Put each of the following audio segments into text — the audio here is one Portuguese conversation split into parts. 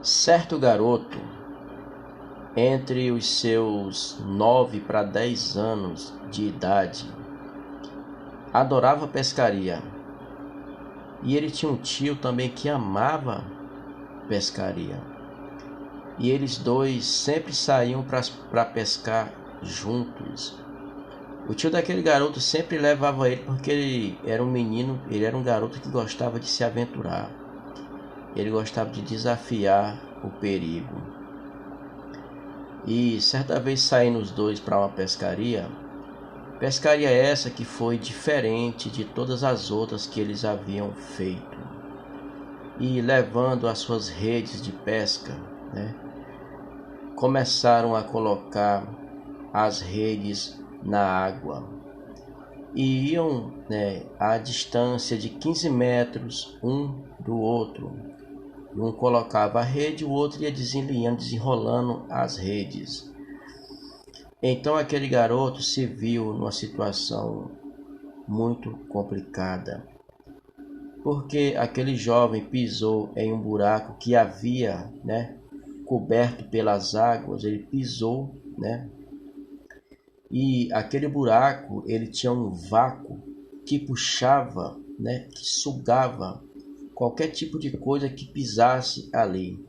Certo garoto, entre os seus 9 para 10 anos de idade, adorava pescaria. E ele tinha um tio também que amava pescaria. E eles dois sempre saíam para pescar juntos. O tio daquele garoto sempre levava ele porque ele era um menino, ele era um garoto que gostava de se aventurar. Ele gostava de desafiar o perigo. E certa vez saindo os dois para uma pescaria essa que foi diferente de todas as outras que eles haviam feito. E levando as suas redes de pesca, começaram a colocar as redes na água. E iam a distância de 15 metros um do outro. Um colocava a rede, o outro ia desenrolando as redes. Então aquele garoto se viu numa situação muito complicada, porque aquele jovem pisou em um buraco que havia coberto pelas águas. Ele pisou, e aquele buraco ele tinha um vácuo que puxava, que sugava qualquer tipo de coisa que pisasse ali,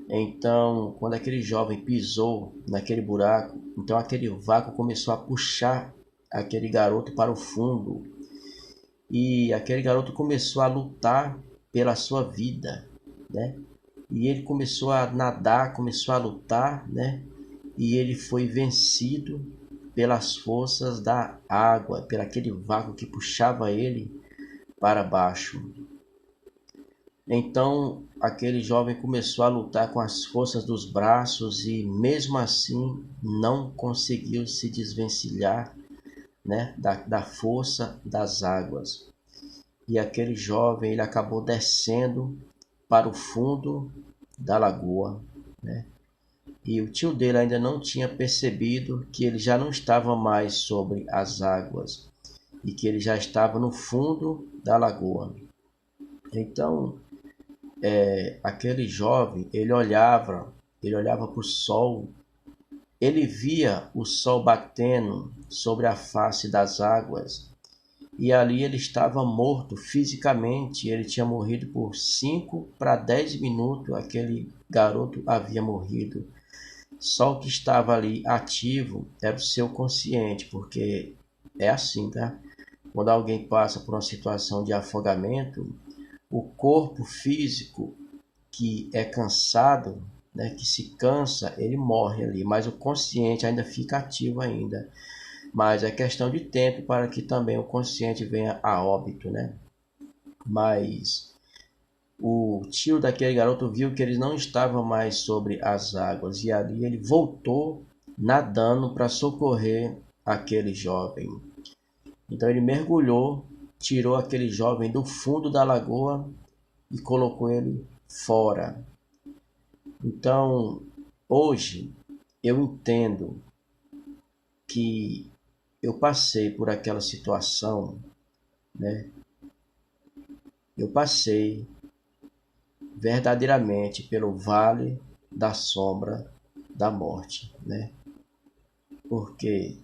Então, quando aquele jovem pisou naquele buraco, então aquele vácuo começou a puxar aquele garoto para o fundo. E aquele garoto começou a lutar pela sua vida, E ele começou a nadar, começou a lutar, E ele foi vencido pelas forças da água, por aquele vácuo que puxava ele para baixo. Então aquele jovem começou a lutar com as forças dos braços e mesmo assim não conseguiu se desvencilhar da força das águas. E aquele jovem ele acabou descendo para o fundo da lagoa. E o tio dele ainda não tinha percebido que ele já não estava mais sobre as águas e que ele já estava no fundo da lagoa. Então aquele jovem, ele olhava para o sol, ele via o sol batendo sobre a face das águas, e ali ele estava morto fisicamente. Ele tinha morrido por 5 para 10 minutos, aquele garoto havia morrido. Só o que estava ali ativo era o seu consciente, porque é assim, tá? Quando alguém passa por uma situação de afogamento, o corpo físico que é cansado, que se cansa, ele morre ali, mas o consciente ainda fica ativo ainda. Mas é questão de tempo para que também o consciente venha a óbito, Mas o tio daquele garoto viu que ele não estava mais sobre as águas e ali ele voltou nadando para socorrer aquele jovem. Então ele mergulhou, tirou aquele jovem do fundo da lagoa e colocou ele fora. Então, hoje eu entendo que eu passei por aquela situação, Eu passei verdadeiramente pelo vale da sombra da morte, Por quê?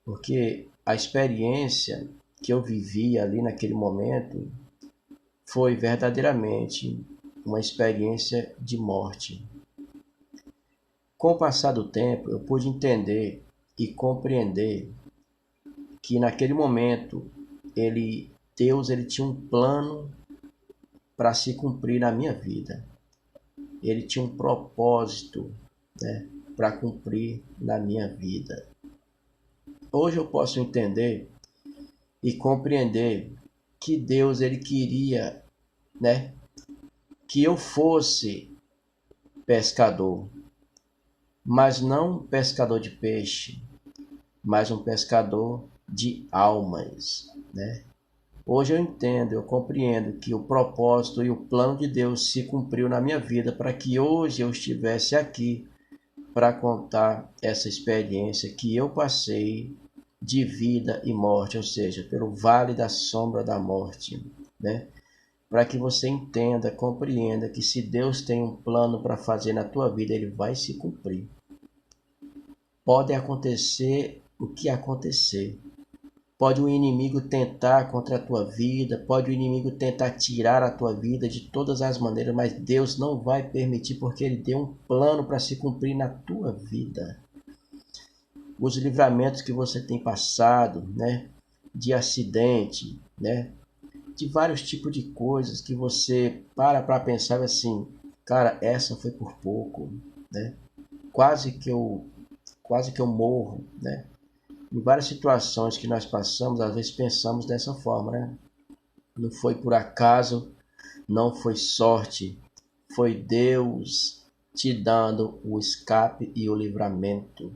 Porque a experiência que eu vivi ali naquele momento foi verdadeiramente uma experiência de morte. Com o passar do tempo, eu pude entender e compreender que naquele momento Deus tinha um plano para se cumprir na minha vida. Ele tinha um propósito, para cumprir na minha vida. Hoje eu posso entender e compreender que Deus ele queria, que eu fosse pescador, mas não um pescador de peixe, mas um pescador de almas, Hoje eu entendo, eu compreendo que o propósito e o plano de Deus se cumpriu na minha vida para que hoje eu estivesse aqui para contar essa experiência que eu passei de vida e morte, ou seja, pelo vale da sombra da morte, para que você entenda, compreenda que se Deus tem um plano para fazer na tua vida, ele vai se cumprir. Pode acontecer o que acontecer. Pode o inimigo tentar contra a tua vida, pode o inimigo tentar tirar a tua vida de todas as maneiras, mas Deus não vai permitir porque ele deu um plano para se cumprir na tua vida. Os livramentos que você tem passado, né, de acidente, né, de vários tipos de coisas que você para pensar assim, cara, essa foi por pouco, né? Quase que eu morro, né? Em várias situações que nós passamos, às vezes pensamos dessa forma, né? Não foi por acaso, não foi sorte, foi Deus te dando o escape e o livramento.